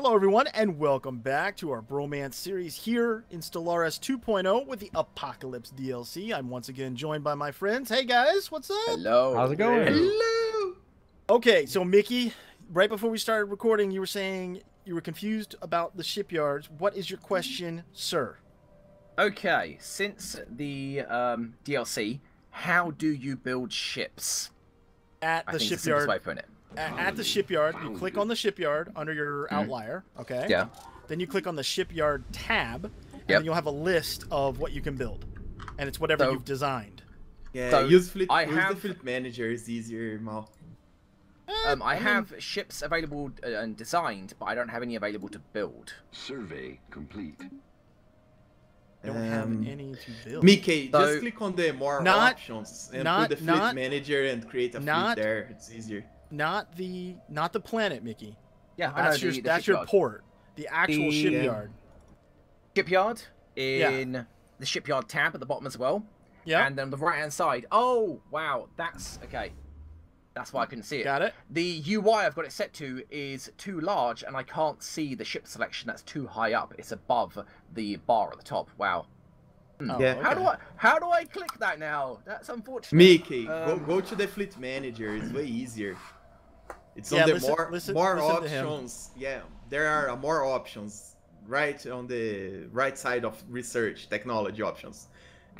Hello, everyone, and welcome back to our Bromance series here in Stellaris 2.0 with the Apocalypse DLC. I'm once again joined by my friends. Hey, guys, what's up? Hello. How's it going? Hello. Okay, so Mickey, right before we started recording, you were saying you were confused about the shipyards. What is your question, sir? Okay, since the DLC, how do you build ships? At the shipyard. Way of putting it. At the shipyard, you click on the shipyard under your outlier, okay? Yeah. Then you click on the shipyard tab, and Yep. then you'll have a list of what you can build. And it's whatever you've designed. Yeah, So, use the have- fleet manager is easier, Mal. I have ships available and designed, but I don't have any available to build. Survey complete. I don't have any to build. Mickey, So- just click on the more Not- options and not- put the fleet not- manager and create a not- fleet there. It's easier. Not the planet, Mickey. Yeah, I know That's your the that's your shipyard. port. The actual The- shipyard. Shipyard in the shipyard tab at the bottom as well. Yeah. And then on the right hand side. Oh, wow, that's okay. That's why I couldn't see it. Got it. The UI I've got it set to is too large, and I can't see the ship selection. That's too high up. It's above the bar at the top. Wow. Oh, Yeah. okay. How do I click that now? That's unfortunate. Mickey, go to the fleet manager. It's way easier. It's Yeah, on the listen more to him. options. Yeah, there are more options right on the right side of research technology options.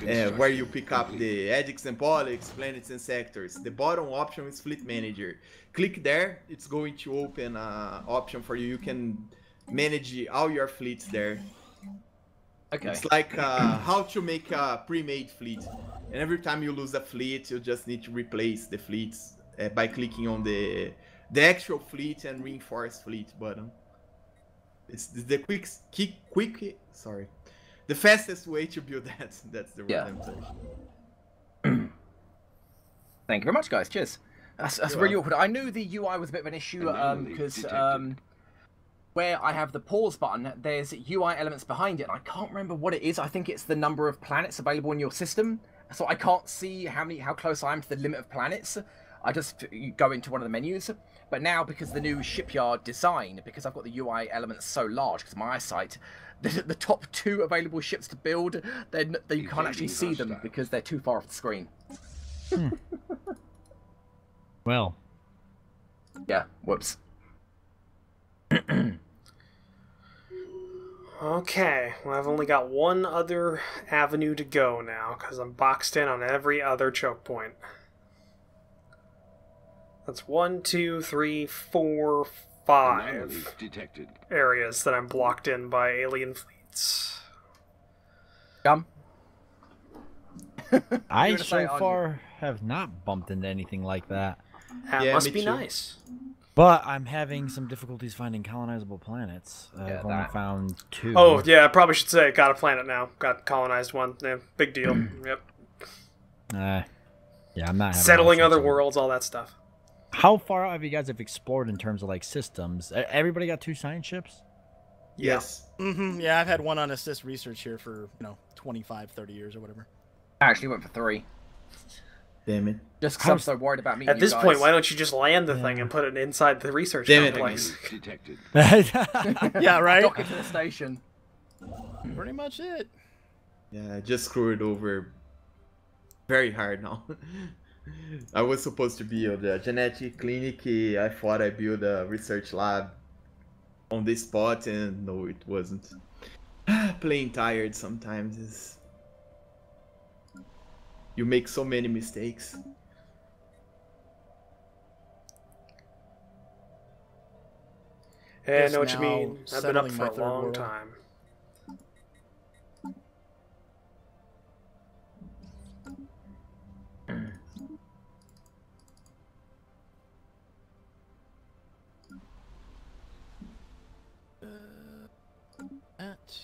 Where you pick up the edix and polyx, planets and sectors. The bottom option is fleet manager. Click there, it's going to open an option for you. You can manage all your fleets there. Okay. It's like how to make a pre-made fleet. And every time you lose a fleet, you just need to replace the fleets by clicking on the actual fleet and reinforce fleet button. It's the the fastest way to build that. That's the word I'm saying. Thank you very much, guys. Cheers. That's really awkward. I knew the UI was a bit of an issue because where I have the pause button, there's UI elements behind it, and I can't remember what it is. I think it's the number of planets available in your system. So I can't see how close I am to the limit of planets. I just go into one of the menus. But now, because the new shipyard design, because I've got the UI elements so large, because of my eyesight, the top 2 available ships to build, then you can't actually see them because they're too far off the screen. Well. Yeah, whoops. Okay, well, I've only got one other avenue to go now, because I'm boxed in on every other choke point. That's 1, 2, 3, 4, 5 detected. areas that I'm blocked in by alien fleets. I gonna say so far have not bumped into anything like that. That Yeah, must me be too. nice. But I'm having some difficulties finding colonizable planets. Yeah, I've only that. found 2. Oh, yeah, I probably should say, got a planet now. Got colonized one. Yeah, big deal. Yep. Yeah, I'm not having Settling much other luck. worlds, all that stuff. How far out have you guys explored in terms of like systems? Everybody got 2 science ships? Yes. Yeah, I've had one on assist research here for, 25, 30 years or whatever. I actually went for 3. Damn it. Just because I'm so worried about meeting At this you point, guys. why don't you just land the thing and put it inside the research Damn it. complex? Detected. Yeah, right? Dock it to the station. Pretty much it. Yeah, I just screwed over very hard now. I was supposed to build a genetic clinic. I thought I built a research lab on this spot, and no, it wasn't. Playing tired sometimes is... You make so many mistakes. Yeah, I Just know what you now mean. I've been up settling for my a third long world. time. At...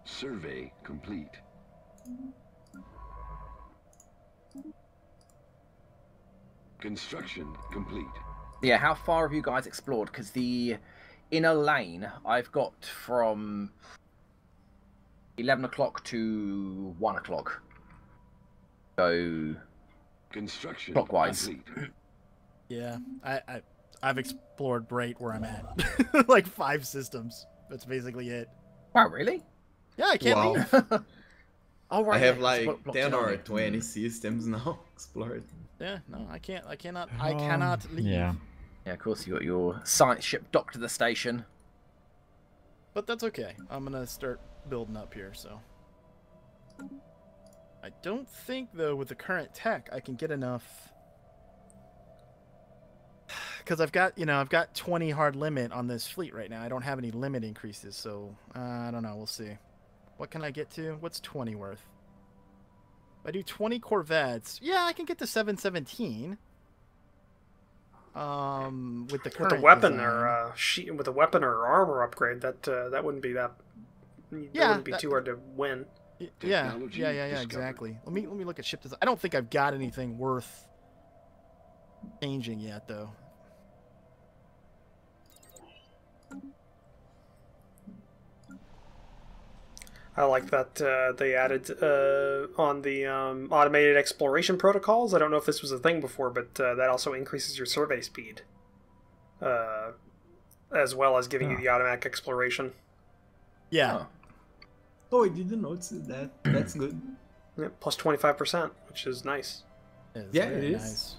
Survey complete. Construction complete. Yeah, how far have you guys explored? Because the inner lane I've got from 11 o'clock to 1 o'clock. Go Construction clockwise. complete. Yeah, I've explored right where I'm at. Like 5 systems. That's basically it. Wow, really? Yeah, I can't Wow. leave. Oh, right. I have yeah, like it's blocked 10 in on or me. 20 systems now explored. Yeah, no, I cannot leave. Yeah. Yeah, of course, you got your science ship docked to the station. But that's okay. I'm gonna start building up here, so. I don't think, though, with the current tech, I can get enough. Because I've got 20 hard limit on this fleet right now. I don't have any limit increases, so I don't know. We'll see. What can I get to? What's 20 worth? If I do 20 Corvettes, yeah, I can get to 717. With the current weapon design. or with a weapon or armor upgrade, that wouldn't be that. Yeah, wouldn't be too hard to win. Yeah, Technology yeah, discovered. exactly. Let me look at ship design. I don't think I've got anything worth changing yet, though. I like that they added on the automated exploration protocols. I don't know if this was a thing before, but that also increases your survey speed, as well as giving you the automatic exploration. Yeah. Oh. Oh, I didn't notice that. That's good. Yeah, plus 25%, which is nice. It's Yeah, very it is. nice.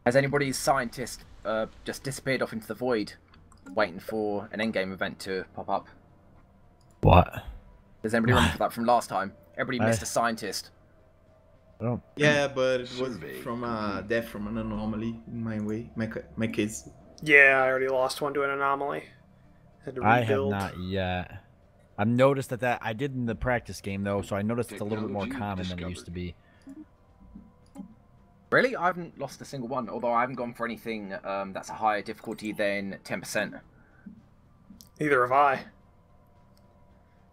Has anybody's scientist just disappeared off into the void, waiting for an endgame event to pop up? What? Does anybody remember that from last time? Everybody missed I- a scientist. I don't. Yeah, but it was Survey from death from an anomaly in my way. My case. Yeah, I already lost one to an anomaly. Had to I have rebuild. not yet. I've noticed that I did in the practice game though, so I noticed it's a little bit more Technology common than it used to be. Really? I haven't lost a single one, although I haven't gone for anything that's a higher difficulty than 10%. Neither have I.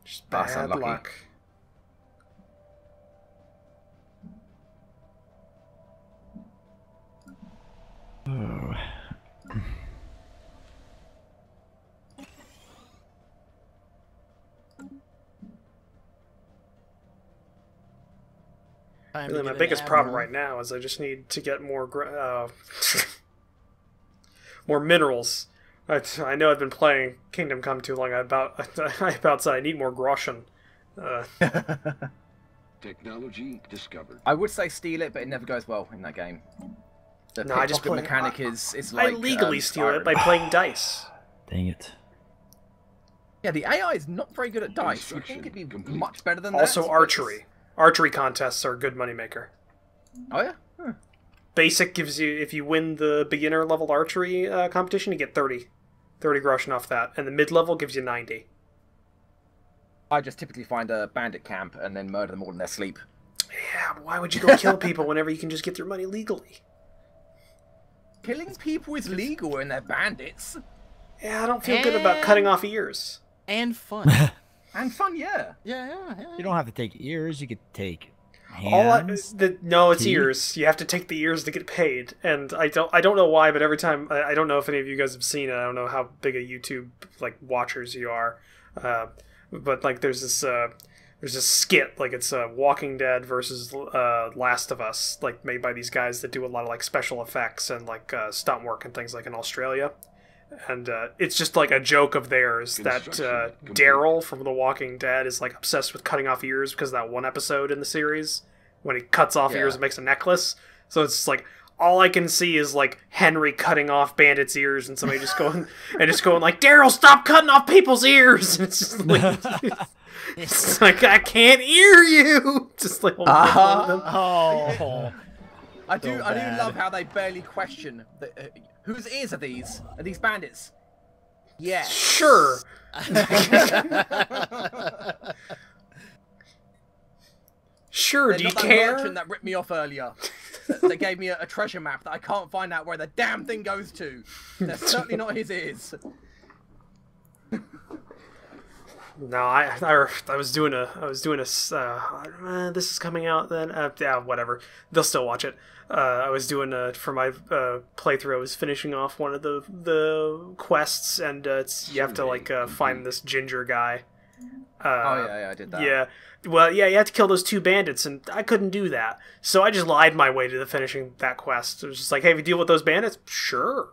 Just That's bad unlucky. luck. Oh. Time to Really, my get an biggest problem admiral. right now is I just need to get more more minerals. I know I've been playing Kingdom Come too long. I about said I need more groschen. Technology discovered. I would say steal it, but it never goes well in that game. The No, I just pickpocket play- mechanic is like I legally steal it by Skyrim. playing dice. Dang it. Yeah, the AI is not very good at dice. You'd think it'd be Construction much better than that. Also, but archery. Archery contests are a good moneymaker. Oh yeah. Huh. Basic gives you, if you win the beginner level archery competition, you get 30 groschen off that, and the mid level gives you 90. I just typically find a bandit camp and then murder them all in their sleep. Yeah, but why would you go kill people whenever you can just get their money legally? Killing people is legal when they're bandits. Yeah, I don't feel good about cutting off ears. And fun. And fun, yeah. yeah. You don't have to take ears. You could take All I, hands. no, it's teeth. ears. You have to take the ears to get paid, and I don't know why, but every time I don't know if any of you guys have seen it. I don't know how big a YouTube like watchers you are, but like there's this skit, like it's Walking Dead versus Last of Us, like made by these guys that do a lot of like special effects and like stunt work and things like in Australia. And it's just like a joke of theirs that Construction complete. Daryl from The Walking Dead is like obsessed with cutting off ears because of that one episode in the series when he cuts off Yeah. ears and makes a necklace. So it's just like all I can see is like Henry cutting off Bandit's ears and somebody just going like, Daryl, stop cutting off people's ears. And it's just like it's like I can't hear you. Just like holding one of them. Oh. I do bad. love how they barely question whose ears are these? Are these bandits? Yeah. Sure. Sure, They're do you not that care? merchant that ripped me off earlier. They gave me a treasure map that I can't find out where the damn thing goes to. They're certainly not his ears. No, I was doing a this is coming out then. Yeah, whatever. They'll still watch it. I was doing for my playthrough. I was finishing off one of the quests, and you have to like find this ginger guy. Yeah, I did that. Yeah. Well, yeah, you have to kill those 2 bandits, and I couldn't do that. So I just lied my way to the finishing that quest. It was just like, hey, if you deal with those bandits, sure.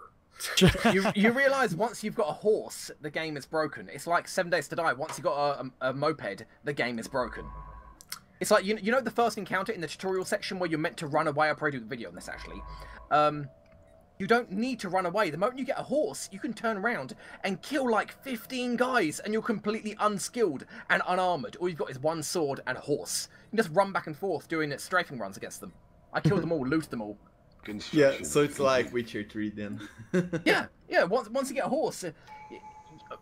you realize once you've got a horse, the game is broken. It's like 7 Days to Die. Once you've got a moped, the game is broken. It's like, you know the first encounter in the tutorial section where you're meant to run away? I'll probably do the video on this, actually. You don't need to run away. The moment you get a horse, you can turn around and kill like 15 guys, and you're completely unskilled and unarmored. All you've got is 1 sword and a horse. You can just run back and forth doing strafing runs against them. I killed them all, looted them all. Yeah, so it's like Witcher 3 then. yeah. Once you get a horse,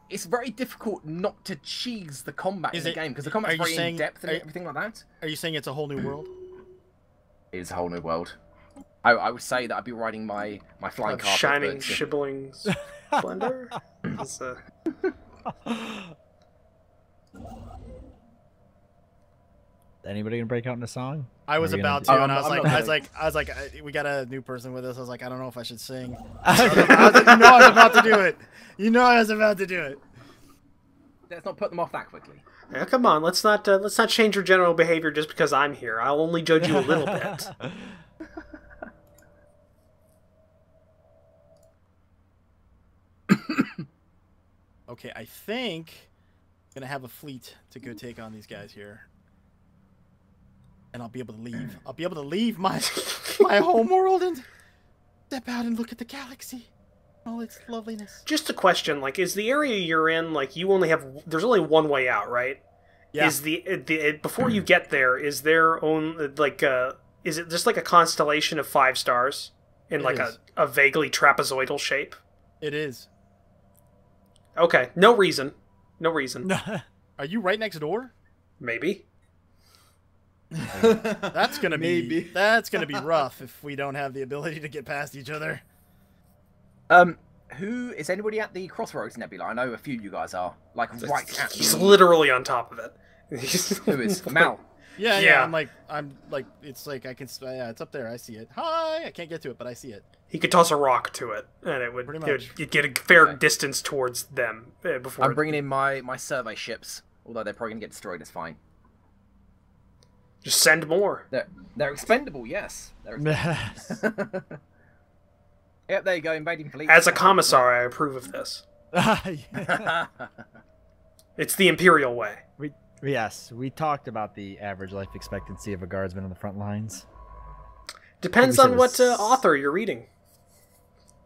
it's very difficult not to cheese the combat in the game, because the combat's very in depth and everything like that. Are you saying it's a whole new world? It is a whole new world. I would say that I'd be riding my flying carpet. Shining, shibbling splendor. Anybody gonna break out in a song? I was about to, and I was like, we got a new person with us. I was like, I don't know if I should sing. You know, I was about to do it. You know, I was about to do it. Let's not put them off that quickly. Yeah, come on, let's not change your general behavior just because I'm here. I'll only judge you a little bit. Okay, I think I'm gonna have a fleet to go take on these guys here. And I'll be able to leave. I'll be able to leave my home world and step out and look at the galaxy. All its loveliness. Just a question, like, is the area you're in, like, you only have, there's only one way out, right? Yeah. Is before you get there, is there own, like, is it just like a constellation of 5 stars? In like a vaguely trapezoidal shape? It is. Okay, no reason. No reason. Are you right next door? Maybe. That's gonna be rough if we don't have the ability to get past each other. Who is anybody at the Crossroads Nebula? I know a few of you guys are. Like right at He's literally on top of it. Who is Mal? Yeah. I'm like it's like I can. Yeah, it's up there. I see it. Hi. I can't get to it, but I see it. He could toss a rock to it, and it would. You'd get a fair distance towards them before. I'm bringing in my survey ships, although they're probably gonna get destroyed. It's fine. Just send more. They're expendable. Yes. They're expendable. Yep, there you go, invading fleet. As a commissar, I approve of this. It's the Imperial way. Yes, we talked about the average life expectancy of a guardsman on the front lines. Depends on what author you're reading.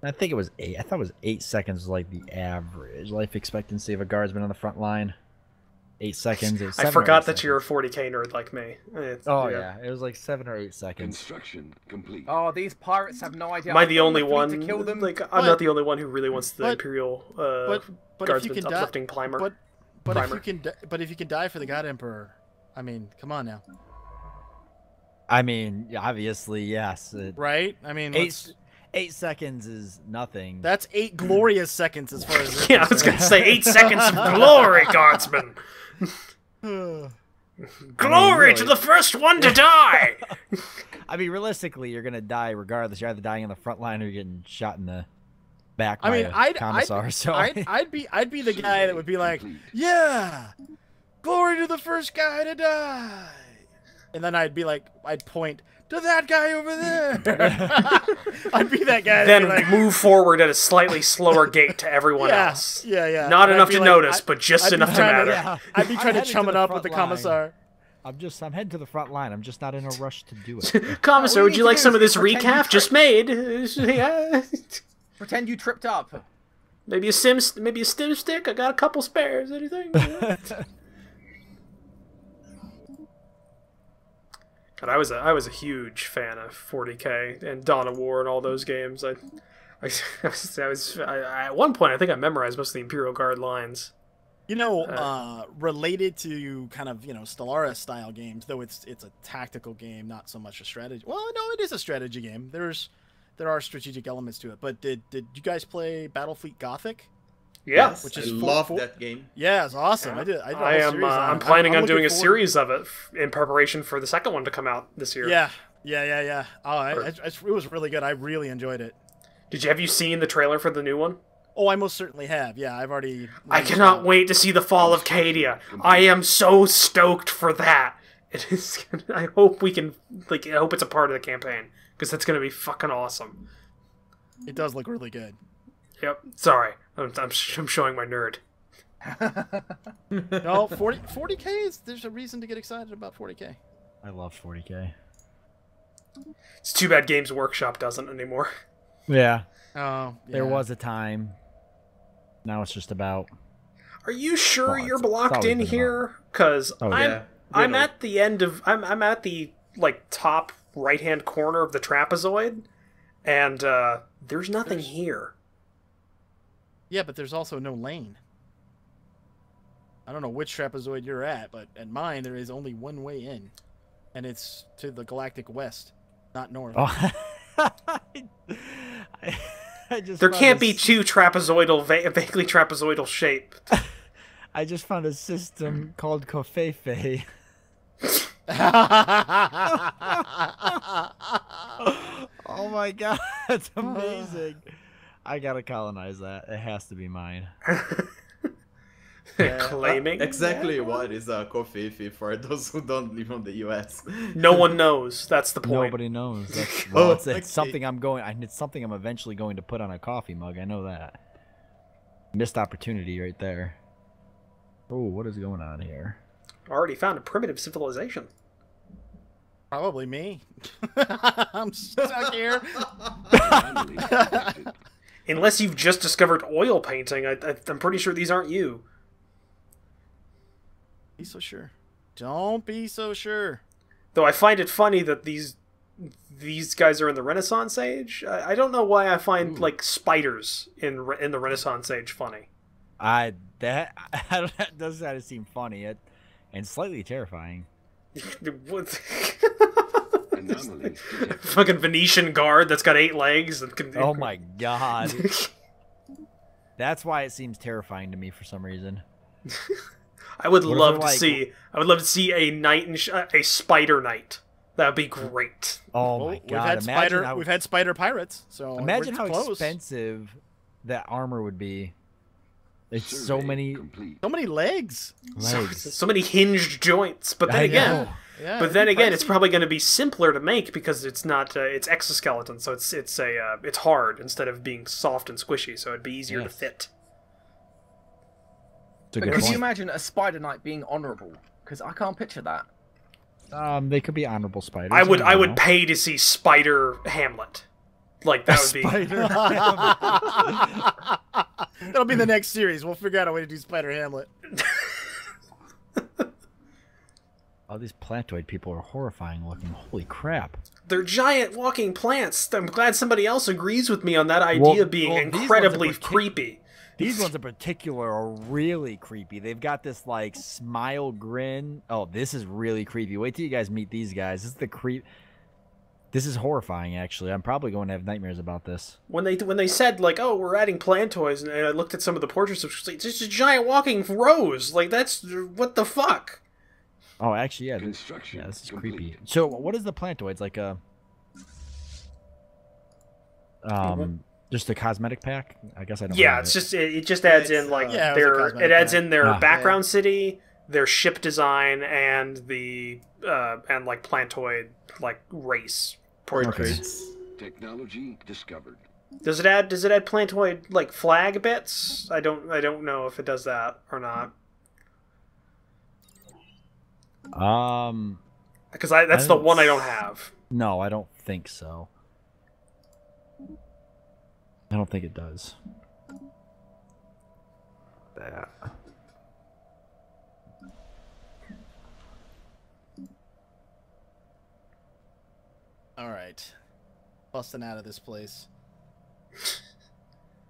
I think it was 8. I thought it was 8 seconds was like the average life expectancy of a guardsman on the front line. 8 seconds. I forgot that you're a 40k nerd like me. Yeah, it was like 7 or 8 seconds. Construction complete. Oh, these pirates have no idea. Am I the only one to kill them? Like, I'm not the only one who really wants the Imperial Guardsman's uplifting primer. But if you can die for the God Emperor, I mean, come on now. I mean, obviously, yes. Right? I mean, 8 seconds is nothing. That's 8 glorious seconds as far as. Yeah, I was gonna say 8 seconds of glory, Guardsman. Glory to the first one to die. I mean, realistically, you're gonna die regardless. You're either dying on the front line or you're getting shot in the back. I mean, I'd be the guy that would be like, yeah, glory to the first guy to die, and then I'd be like, I'd point to that guy over there. I'd be that guy. Then like, move forward at a slightly slower gait to everyone else. Yeah. Not enough to notice, but just enough to matter. I'd be trying to chum it up with the commissar. I'm heading to the front line. I'm just not in a rush to do it. Commissar, would you like some of this recap just made? Yeah. Pretend you tripped up. Maybe a stim stick. I got a couple spares. Anything? God, I was a huge fan of 40k and Dawn of War and all those games. I at one point I think I memorized most of the Imperial Guard lines. You know, related to kind of Stellaris style games, though it's a tactical game, not so much a strategy. Well, no, it is a strategy game. There are strategic elements to it. But did you guys play Battlefleet Gothic? Yeah, Yes, which I is love four- that game. Yeah, it's awesome. Yeah. I am. I'm planning on looking doing a forward- series of it in preparation for the second one to come out this year. Yeah. Oh, it was really good. I really enjoyed it. Have you seen the trailer for the new one? Oh, I most certainly have. Yeah, I've already. I cannot wait to see the fall of Cadia. I am so stoked for that. It is. I hope we can. I hope it's a part of the campaign because that's gonna be fucking awesome. It does look really good. Yep. Sorry, I'm showing my nerd. No, 40K is. There's a reason to get excited about 40K. I love 40K. It's too bad Games Workshop doesn't anymore. Yeah. Oh, yeah. There was a time. Now it's just about. Are you sure Well, you're it's blocked always in been here? Because Yeah. I'm at the end of I'm at the top right hand corner of the trapezoid, and there's nothing here. Yeah, but there's also no lane. I don't know which trapezoid you're at, but at mine there is only one way in, and it's to the galactic west, not north. Oh. I just There found can't a be two trapezoidal, vaguely trapezoidal shape. I just found a system called Kofefe. Oh my god, that's amazing. I gotta colonize that. It has to be mine. Claiming Exactly what is a Kofefe for those who don't live in the US. no one knows. That's the point. Nobody knows. That's, well, it's okay. something it's something I'm eventually going to put on a coffee mug. I know that. Missed opportunity right there. Oh, what is going on here? Already found a primitive civilization. Probably me. I'm stuck here. Anomaly detected. Unless you've just discovered oil painting, I'm pretty sure these aren't you. Be so sure. Don't be so sure. Though I find it funny that these guys are in the Renaissance age. I don't know why I find like spiders in the Renaissance age funny. That does kind of seem funny and slightly terrifying. What- Anomalies detected. Fucking Venetian guard that's got 8 legs. And can... Oh my god. That's why it seems terrifying to me for some reason. I would What if love they're to see. I would love to see a knight a spider knight. That would be great. Oh Well, my god. we've had spider pirates. So Imagine we're how close. expensive that armor would be. It's so Survey many complete. So many legs. legs. So many hinged joints. But then I again, know. Yeah. but then it'd be again, it's pricey. probably going to be simpler to make because it's not. It's exoskeleton, so it's hard instead of being soft and squishy. So it'd be easier to Yes. fit. It's a But good could you point. imagine a Spider Knight being honourable? Because I can't picture that. They could be honorable spiders. I would don't know. pay to see Spider Hamlet. Like that would be. Spider. That'll be the next series. We'll figure out a way to do Spider Hamlet. All these plantoid people are horrifying looking. Holy crap. They're giant walking plants. I'm glad somebody else agrees with me on that idea Well, being these ones are incredibly partic- creepy. These ones in particular are really creepy. They've got this like smile grin. Oh, this is really creepy. Wait till you guys meet these guys. This is the creep. This is horrifying, actually. I'm probably going to have nightmares about this. When they said like, oh, we're adding plantoids, and I looked at some of the portraits, it was like, it's just a giant walking rose. Like that's what the fuck. Oh, actually, yeah. Construction Yeah, this is complete. creepy. So, what is the plantoids like? Just a cosmetic pack? I guess I don't. Yeah, have it's it. just it just adds It's, in like yeah, it was a their cosmetic it adds pack. in their Ah. background city, their ship design, and the and like plantoid like race. Portraits. Technology discovered. Does it add plantoid like flag bits? I don't know if it does that or not. Because that's the one I don't have. No, I don't think so. I don't think it does. That. All right. Busting out of this place.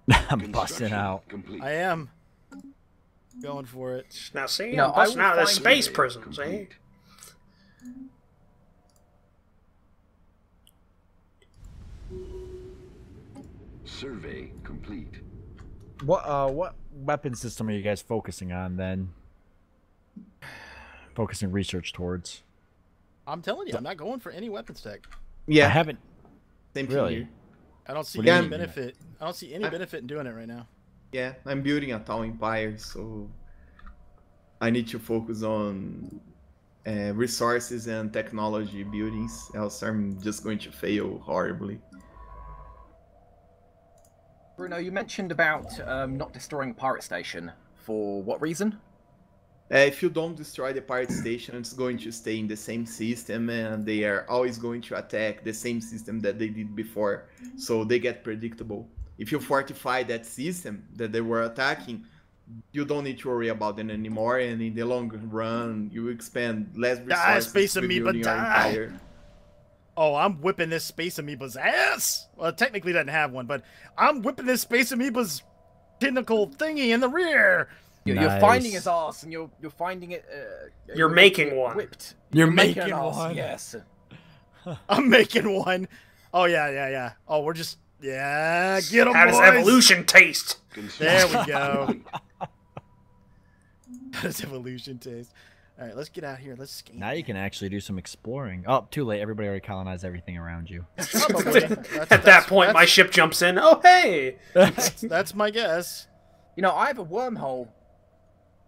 I'm busting Construction out. Complete. I am. Going for it. Now see, You know, I'm busting I will out of this find space Survey prison. See. complete. Survey complete. What weapon system are you guys focusing on then? Focusing research towards? I'm telling you, I'm not going for any weapons tech. Yeah, I haven't same thing really. here. I don't see What do you any mean? benefit. I don't see any benefit in doing it right now. Yeah, I'm building a town empire, so I need to focus on resources and technology buildings, else I'm just going to fail horribly. Bruno, you mentioned about not destroying Pirate Station. For what reason? If you don't destroy the pirate station, it's going to stay in the same system, and they are always going to attack the same system that they did before, so they get predictable. If you fortify that system that they were attacking, you don't need to worry about them anymore, and in the long run, you expend less resources Space Amoeba, rebuilding your die! empire. Oh, I'm whipping this Space Amoeba's ass! Well, it technically doesn't have one, but I'm whipping this Space Amoeba's tentacle thingy in the rear! You're finding his ass, and you're finding it. You're making one. Whipped. You're making making an ass, one. Yes. I'm making one. Oh, yeah. Oh, we're just... Yeah, get 'em, How does boys! evolution taste? There we go. How does evolution taste? All right, let's get out here. Let's scan. Now you can actually do some exploring. Oh, too late. Everybody already colonized everything around you. Probably. At that point, my ship jumps in. Oh, hey! That's my guess. You know, I have a wormhole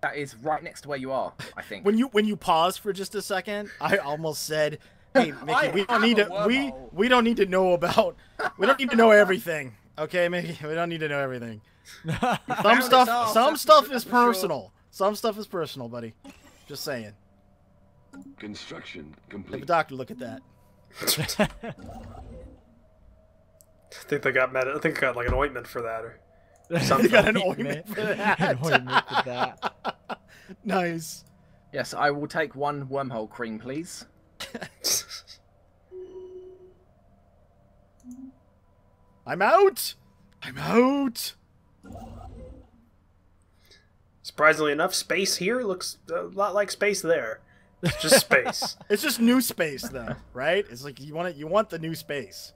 that is right next to where you are, I think. When you paused for just a second, I almost said, "Hey, Mickey, we don't need to we don't need to know about we don't need to know everything, okay, Mickey? We don't need to know everything. Some stuff is personal. Some stuff is personal, buddy. Just saying. Construction Have a complete. doctor look at that. I think they got I think they got like an ointment for that, or You something. got an ointment for that. An ointment for that. Nice. Yes, I will take one wormhole cream, please. I'm out. I'm out. Surprisingly enough, space here looks a lot like space there. It's just space. It's just new space, though, right? It's like you want the new space.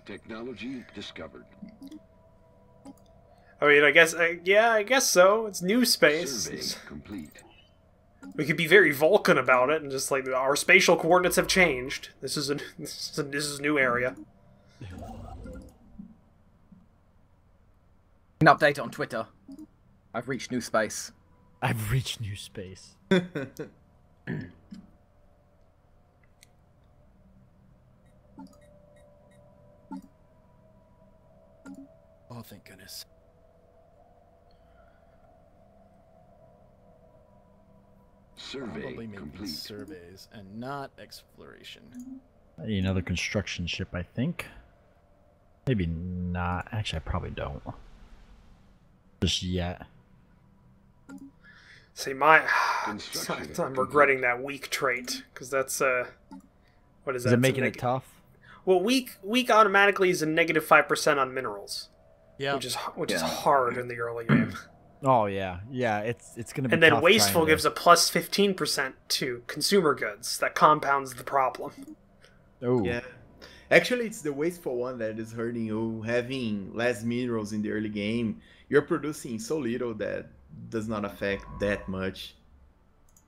Technology discovered. I mean, I guess so. It's new space. Survey complete. We could be very Vulcan about it, and just like our spatial coordinates have changed. This is a new area. You can update it on Twitter. I've reached new space. I've reached new space. Oh, thank goodness. Survey Probably making complete. surveys and not exploration. I need another construction ship, I think. Maybe not. Actually, I probably don't. Just yet. See, Construction I'm regretting that weak trait, because that's what is that? Is it It's a making it tough? Well, weak automatically is a -5% on minerals, Yeah. which is hard in the early game. Oh yeah, yeah. It's gonna be. And then tough wasteful trying to- gives a +15% to consumer goods. That compounds the problem. Oh Yeah. Actually, it's the wasteful one that is hurting you. Having less minerals in the early game, you're producing so little that does not affect that much.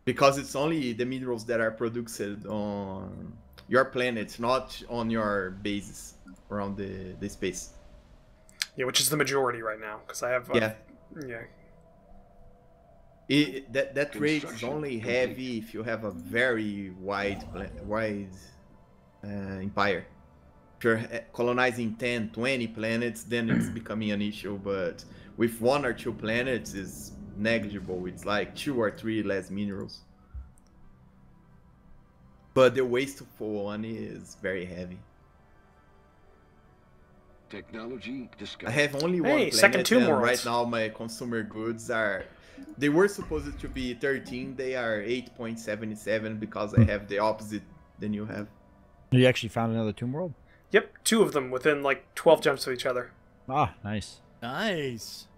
Because it's only the minerals that are produced on your planet, not on your bases around the space. Yeah, which is the majority right now, because I have Yeah. yeah. That rate is Construction only complete. heavy if you have a very wide empire. If you're colonizing 10, 20 planets, then it's becoming an issue. But with 1 or 2 planets, it's negligible. It's like 2 or 3 less minerals. But the wasteful one is very heavy. Technology I discovered. have only one Hey, planet, second tomb and worlds. right now my consumer goods are... They were supposed to be 13, they are 8.77 because I have the opposite than you have. You actually found another tomb world? Yep, 2 of them within like 12 jumps of each other. Ah, nice. Nice.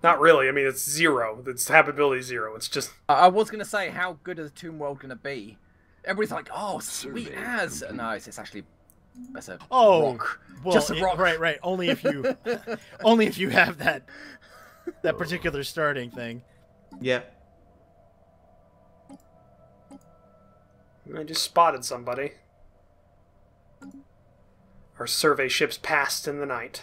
Not really. I mean, it's 0. It's habitability 0. It's just I was going to say, how good is the Tomb World going to be? Everybody's like, oh, sweet Survey as. complete. No, it's actually That's a Oh, rock. well, Just a rock. right. Only if you, only if you have that particular starting thing. Yeah. I just spotted somebody. Our survey ships passed in the night.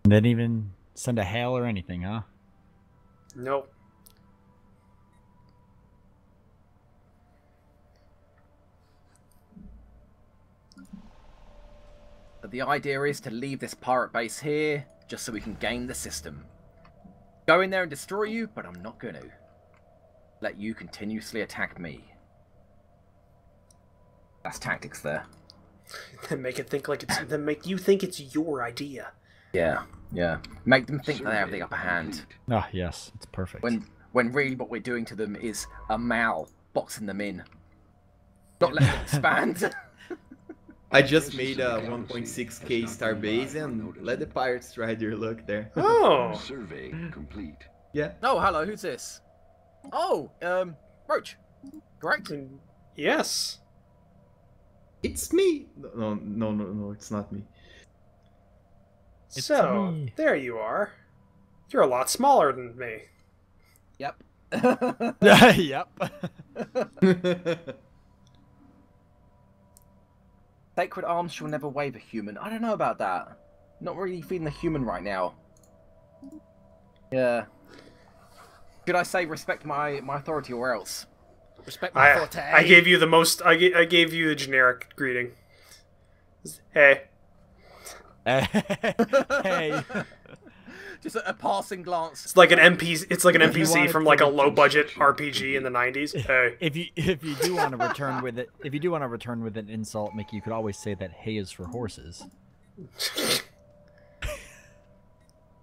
Didn't even send a hail or anything, huh? Nope. But the idea is to leave this pirate base here, just so we can gain the system. Go in there and destroy you, but I'm not gonna. Let you continuously attack me. That's tactics there. Then make it think like it's. Then make you think it's your idea. Yeah, yeah. Make them think they have the upper hand. Oh, yes. It's perfect. When really what we're doing to them is a mal boxing them in. Not letting them expand. I just made a 1.6k star base and let the pirates try their luck there. Oh. Survey complete. Yeah. Oh, hello, who's this? Oh, Roach. Correct? Yes. It's me. No, it's not me. So, me. there you are. You're a lot smaller than me. Yep. Yep. Sacred arms shall never waver, human. I don't know about that. Not really feeling the human right now. Yeah. Should I say respect my authority or else? Respect my forte. I gave you the most. I gave you the generic greeting. Hey. Hey. Just a passing glance. It's like an NPC. It's like an If you NPC wanted from to like a return- low budget RPG in the '90s. Hey. If you do want to return with it, if you do want to return with an insult, Mickey, you could always say that hay is for horses.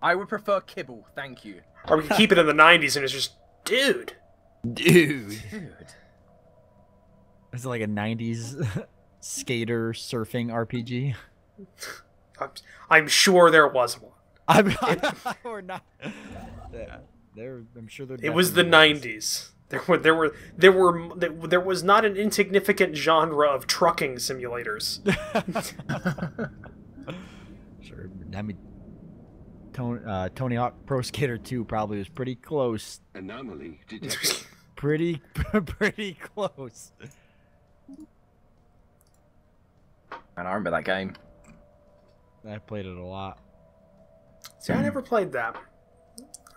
I would prefer kibble, thank you. Or we can keep it in the '90s and it's just, dude. Dude. Dude. Is it like a 90s skater surfing RPG? I'm sure there was one. Or not. Yeah, I'm sure there. It was the definitely '90s. There was not an insignificant genre of trucking simulators. Sure. I mean, Tony Hawk Pro Skater 2 probably was pretty close. Anomaly detected. Pretty close. And I remember that game. I played it a lot. See, I never played that.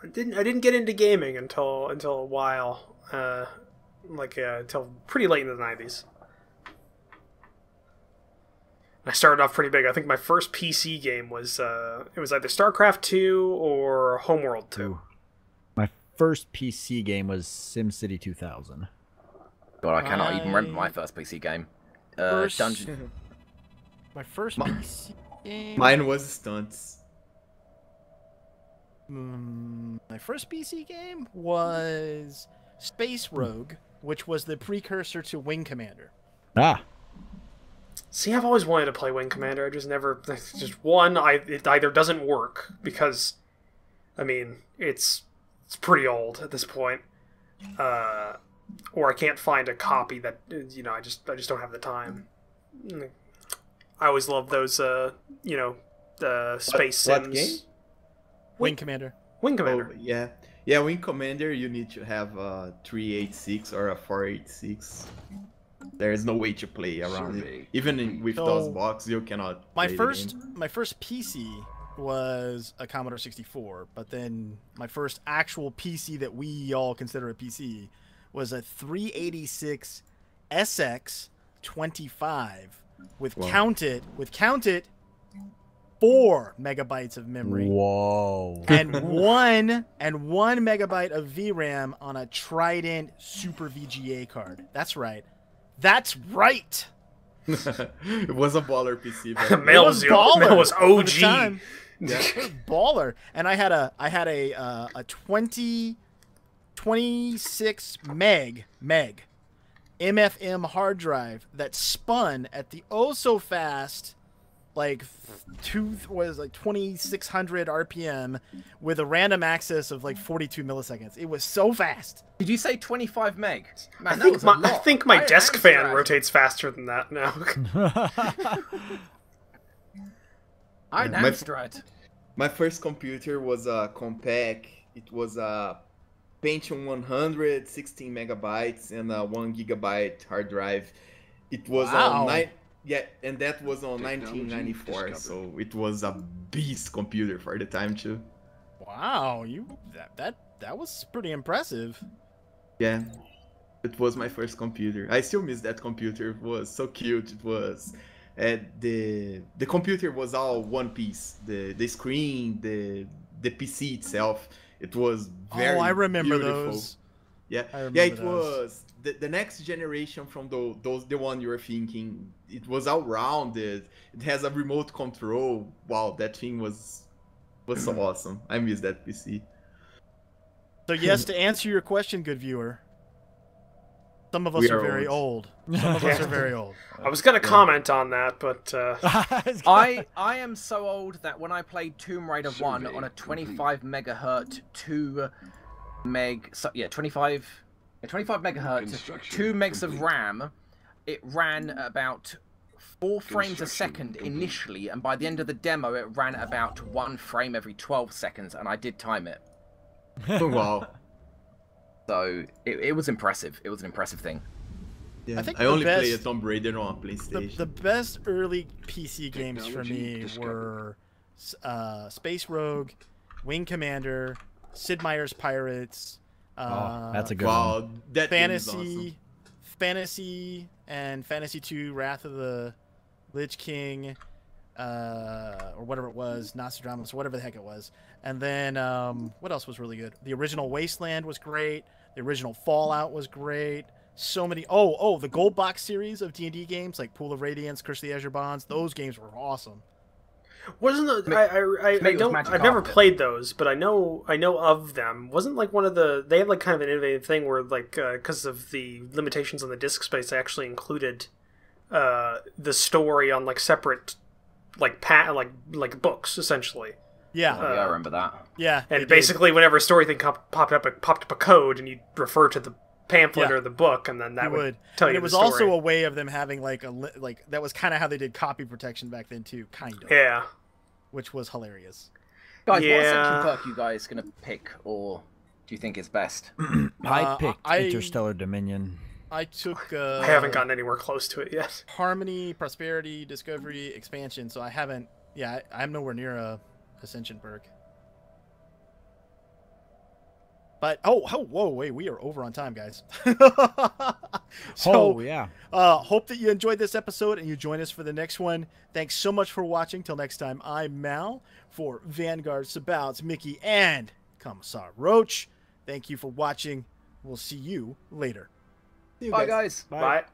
I didn't get into gaming until a while, until pretty late in the '90s. I started off pretty big. I think my first PC game was it was either StarCraft 2 or Homeworld 2. My first PC game was SimCity 2000. God, I cannot even remember my first PC game. Dungeon. My first PC game. Mine was Stunts. My first PC game was Space Rogue, which was the precursor to Wing Commander. Ah. See, I've always wanted to play Wing Commander. I just never. Just one, it either doesn't work because, I mean, it's pretty old at this point, or I can't find a copy that I just don't have the time. I always loved those space sims. What game? Wing Commander. Wing Commander. Oh, yeah. Yeah, Wing Commander, you need to have a 386 or a 486. There is no way to play around it. Even with those boxes, you cannot My play my first PC was a Commodore 64, but then my first actual PC that we all consider a PC was a 386 SX 25 with counted 4 megabytes of memory. Whoa. And one megabyte of VRAM on a Trident Super VGA card. That's right. That's right. It was a baller PC. Mail was OG. At the time. Yeah. It was baller. And I had a 26 meg MFM hard drive that spun at the oh so fast like 2600 RPM with a random access of like 42 milliseconds. It was so fast. Did you say 25 meg? Man, I that think was a my, lot. I think my desk am fan surprised. rotates faster than that now. I My- am straight. My first computer was a compact. It was a Pentium 100, 16 megabytes, and a 1 gigabyte hard drive. It was Wow. on and that was on Technology 1994. discovered. So it was a beast computer for the time too. Wow, that was pretty impressive. Yeah, it was my first computer. I still miss that computer. It was so cute. It was. The computer was all one piece. The screen, the PC itself. It was very. Oh, I remember beautiful. those. Yeah, I yeah. remember It those. was the next generation from the one you were thinking. It was all rounded. It has a remote control. Wow, that thing was so awesome. I miss that PC. So yes, to answer your question, good viewer, some of us We are are very old. Some of us are very old. I was gonna comment on that, but I am so old that when I played Tomb Raider 1 on a 25 megahertz 2 meg, 25 megahertz, 2 megs of RAM, it ran at about 4 frames a second initially, and by the end of the demo it ran at about 1 frame every 12 seconds, and I did time it. Wow. So it was impressive. It was an impressive thing. Yeah. I think I the only best- played Tomb Raider on PlayStation. The best early PC games for Technology me discovered. were Space Rogue, Wing Commander, Sid Meier's Pirates, Oh, that's a good one. Wow, that game is awesome. Fantasy, and Fantasy 2, Wrath of the Lich King, or whatever it was, Nostradamus, or whatever the heck it was. And then what else was really good? The original Wasteland was great. The original Fallout was great. So many. Oh, the Gold Box series of D&D games like Pool of Radiance, Curse of the Azure Bonds. Those games were awesome. wasn't the I Maybe it was don't Magic I've never Carpet. played those, but I know of them. Wasn't like one of they had like kind of an innovative thing where like because of the limitations on the disk space, they actually included the story on like separate like like books essentially. Yeah, Oh, yeah, I remember that. yeah. they And did. basically, whenever a story thing popped up a code, and you refer to the pamphlet Yeah. or the book, and then that You would tell and you it was the story. also a way of them having like that was kind of how they did copy protection back then too, kind of, yeah. which was hilarious. Guys, what Yeah. essential perk you guys gonna pick, or do you think is best? I picked I- Interstellar Dominion. I took. I haven't gotten anywhere close to it yet. Harmony, Prosperity, Discovery, Expansion. So I haven't. Yeah, I'm nowhere near a Ascension perk. But whoa, wait, we are over on time, guys. So, Oh yeah. hope that you enjoyed this episode and you join us for the next one. Thanks so much for watching. Till next time, I'm Mal for Vanguard, Sabouts, Mickey, and Commissar Roach. Thank you for watching. We'll see you later. See you Bye, guys. guys. Bye.